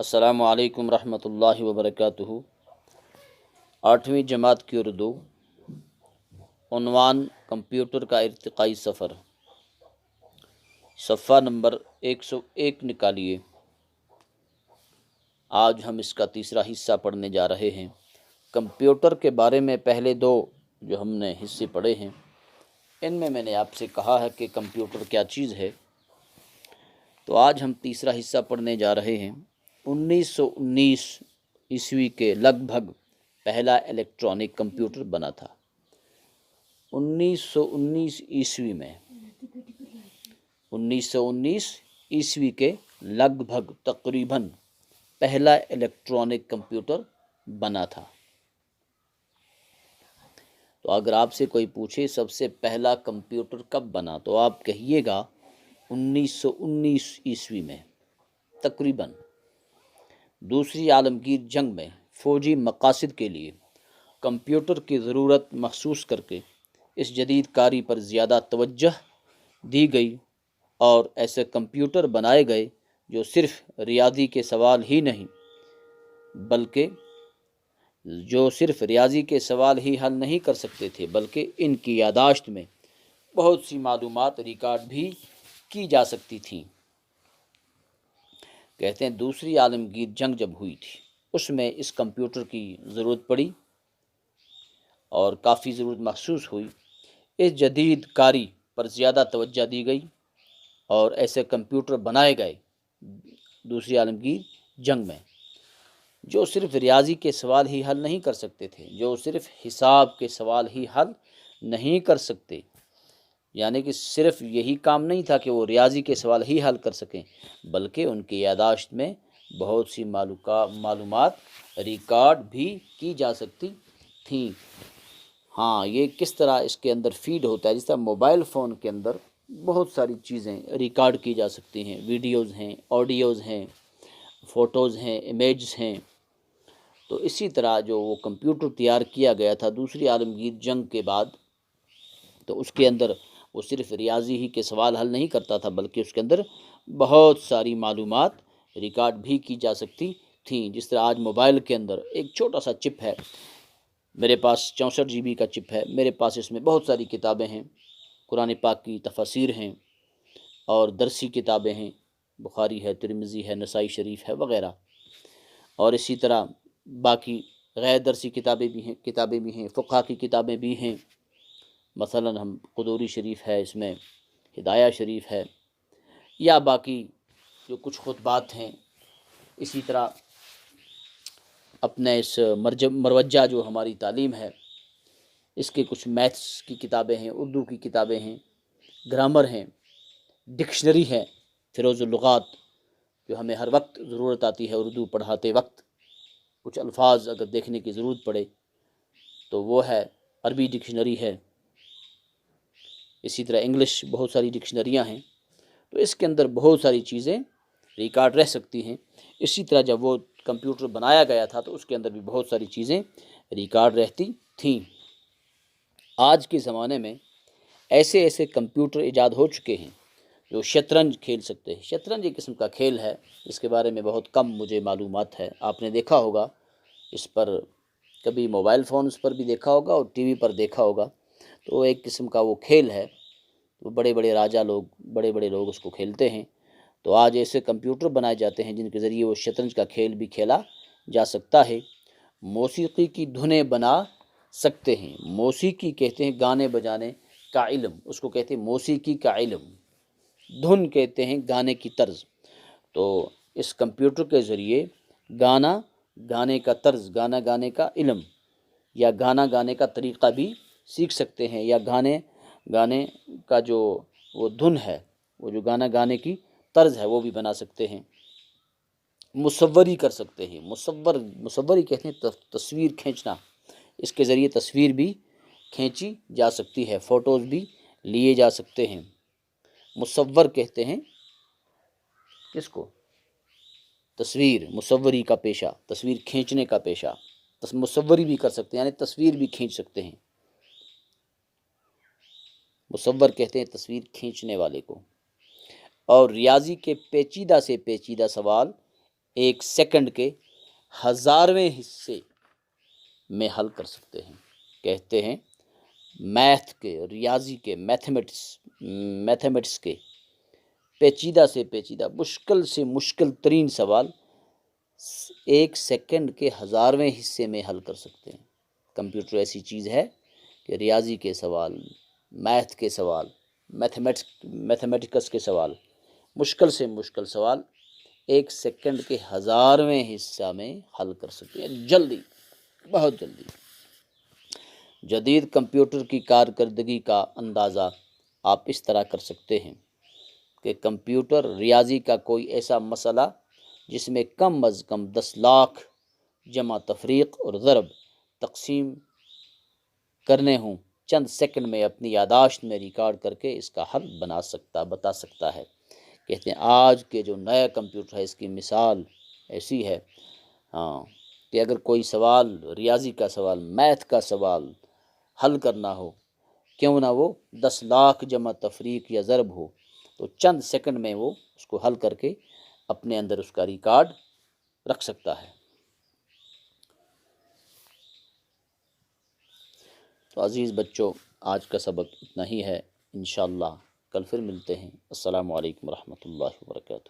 अस्सलामु अलैकुम रहमतुल्लाहि व बरकातुहू। 8वीं जमात की उर्दू। उन्वान कंप्यूटर का इर्तिकाई सफ़र। सफ़ा नंबर 101 निकालिए। आज हम इसका तीसरा हिस्सा पढ़ने जा रहे हैं। कंप्यूटर के बारे में पहले दो जो हमने हिस्से पढ़े हैं, इनमें मैंने आपसे कहा है कि कंप्यूटर क्या चीज़ है। तो आज हम तीसरा हिस्सा पढ़ने जा रहे हैं। 1919 ईस्वी के लगभग पहला इलेक्ट्रॉनिक कंप्यूटर बना था। 1919 ईस्वी में 1919 ईस्वी के लगभग तकरीबन पहला इलेक्ट्रॉनिक कंप्यूटर बना था। तो अगर आपसे कोई पूछे सबसे पहला कंप्यूटर कब बना, तो आप कहिएगा 1919 ईस्वी में। तकरीबन दूसरी आलमगीर जंग में फ़ौजी मकासद के लिए कंप्यूटर की ज़रूरत महसूस करके इस जदीद कारी पर ज़्यादा तवज्जो दी गई और ऐसे कंप्यूटर बनाए गए जो सिर्फ़ रियाज़ी के सवाल ही नहीं हल नहीं कर सकते थे, बल्कि इनकी यादाश्त में बहुत सी मालूमात रिकॉर्ड भी की जा सकती थीं। कहते हैं दूसरी आलमगीर जंग जब हुई थी, उसमें इस कंप्यूटर की ज़रूरत पड़ी और काफ़ी ज़रूरत महसूस हुई। इस जदीद कारी पर ज़्यादा तवज्जो दी गई और ऐसे कंप्यूटर बनाए गए दूसरी आलमगीर जंग में जो सिर्फ़ रियाज़ी के सवाल ही हल नहीं कर सकते थे, जो सिर्फ़ हिसाब के सवाल ही हल नहीं कर सकते। यानी कि सिर्फ़ यही काम नहीं था कि वो रियाज़ी के सवाल ही हल कर सकें, बल्कि उनकी यादाश्त में बहुत सी मालूमात रिकॉर्ड भी की जा सकती थी। हाँ, ये किस तरह इसके अंदर फीड होता है, जिस तरह मोबाइल फ़ोन के अंदर बहुत सारी चीज़ें रिकॉर्ड की जा सकती हैं। वीडियोज़ हैं, ऑडियोज़ हैं, फ़ोटोज़ हैं, इमेजेस हैं। तो इसी तरह जो वो कंप्यूटर तैयार किया गया था दूसरी आलमगीर जंग के बाद, तो उसके अंदर वो सिर्फ़ रियाज़ी ही के सवाल हल नहीं करता था, बल्कि उसके अंदर बहुत सारी मालूमात रिकॉर्ड भी की जा सकती थी। जिस तरह आज मोबाइल के अंदर एक छोटा सा चिप है, मेरे पास 64 GB का चिप है, मेरे पास इसमें बहुत सारी किताबें हैं, कुरान पाक की तफसीर हैं और दरसी किताबें हैं, बुखारी है, तिरमिज़ी है, नसाई शरीफ है वग़ैरह। और इसी तरह बाकी गैर दरसी किताबें भी हैं, फ़ुक़हा की किताबें भी हैं। मसलन हम क़ुदूरी शरीफ है, इसमें हिदाया शरीफ है, या बाकी जो कुछ खुतबात हैं। इसी तरह अपने इस मरवज्जा जो हमारी तालीम है, इसके कुछ मैथ्स की किताबें हैं, उर्दू की किताबें हैं, ग्रामर हैं, डिक्शनरी है, फ़िरोज़ुल लुग़ात जो हमें हर वक्त ज़रूरत आती है। उर्दू पढ़ाते वक्त कुछ अल्फाज अगर देखने की ज़रूरत पड़े तो वो है, अरबी डिक्शनरी है। इसी तरह इंग्लिश बहुत सारी डिक्शनरियाँ हैं। तो इसके अंदर बहुत सारी चीज़ें रिकॉर्ड रह सकती हैं। इसी तरह जब वो कंप्यूटर बनाया गया था तो उसके अंदर भी बहुत सारी चीज़ें रिकॉर्ड रहती थीं। आज के ज़माने में ऐसे ऐसे कंप्यूटर ईजाद हो चुके हैं जो शतरंज खेल सकते हैं। शतरंज एक किस्म का खेल है, इसके बारे में बहुत कम मुझे मालूमात है। आपने देखा होगा इस पर, कभी मोबाइल फ़ोन्स पर भी देखा होगा और टीवी पर देखा होगा। तो एक किस्म का वो खेल है, तो बड़े बड़े राजा लोग, बड़े बड़े लोग उसको खेलते हैं। तो आज ऐसे कंप्यूटर बनाए जाते हैं जिनके ज़रिए वो शतरंज का खेल भी खेला जा सकता है। मौसीकी की धुनें बना सकते हैं। मौसीकी कहते हैं गाने बजाने का इल्म, उसको कहते हैं मौसीकी का इल्म। धुन कहते हैं गाने की तर्ज। तो इस कंप्यूटर के ज़रिए गाना गाने का तर्ज, गाना गाने का इल्म या गाना गाने का तरीक़ा भी सीख सकते हैं, या गाने का जो वो धुन है, वो जो गाना गाने की तर्ज है, वो भी बना सकते हैं। मुसव्वरी कर सकते हैं। मुसव्वरी कहते हैं तस्वीर खींचना। इसके ज़रिए तस्वीर भी खींची जा सकती है, फ़ोटोज़ भी लिए जा सकते हैं। मुसव्वर कहते हैं किसको? तस्वीर, मुसव्वरी का पेशा, तस्वीर खींचने का पेशा। मुसव्वरी भी कर सकते हैं, यानी तस्वीर भी खींच सकते हैं। मुसव्वर कहते हैं तस्वीर खींचने वाले को। और रियाजी के पेचीदा से पेचीदा सवाल ایک سیکنڈ کے 1000ویں حصے میں حل کر سکتے ہیں۔ کہتے ہیں میتھ کے، ریاضی کے، میتھمیٹکس کے پیچیدہ سے پیچیدہ، مشکل سے مشکل ترین سوال ایک سیکنڈ کے 1000ویں حصے میں حل کر سکتے ہیں۔ کمپیوٹر ایسی چیز ہے کہ ریاضی کے سوال، میتھ کے سوال، میتھمیٹکس کے سوال، مشکل سے مشکل سوال ایک سیکنڈ کے 1000ویں حصہ میں حل کر سکتے ہیں، جلدی، بہت جلدی۔ جدید کمپیوٹر کی کارکردگی کا اندازہ آپ اس طرح کر سکتے ہیں کہ کمپیوٹر ریاضی کا کوئی ایسا مسئلہ جس میں کم از کم 10 لاکھ جمع تفریق اور ضرب تقسیم کرنے ہوں، چند سیکنڈ میں اپنی یادداشت میں ریکارڈ کر کے اس کا حل بتا سکتا ہے۔ کہتے ہیں آج کے جو نیا کمپیوٹر ہے اس کی مثال ایسی ہے کہ اگر کوئی سوال، ریاضی کا سوال، میتھ کا سوال حل کرنا ہو، کیوں نہ وہ 10 لاکھ جمع تفریق یا ضرب ہو، تو چند سیکنڈ میں وہ اس کو حل کر کے اپنے اندر اس کا ریکارڈ رکھ سکتا ہے۔ تو عزیز بچوں، آج کا سبق اتنا ہی ہے، انشاءاللہ کل پھر ملتے ہیں۔ السلام علیکم ورحمۃ اللہ وبرکاتہ۔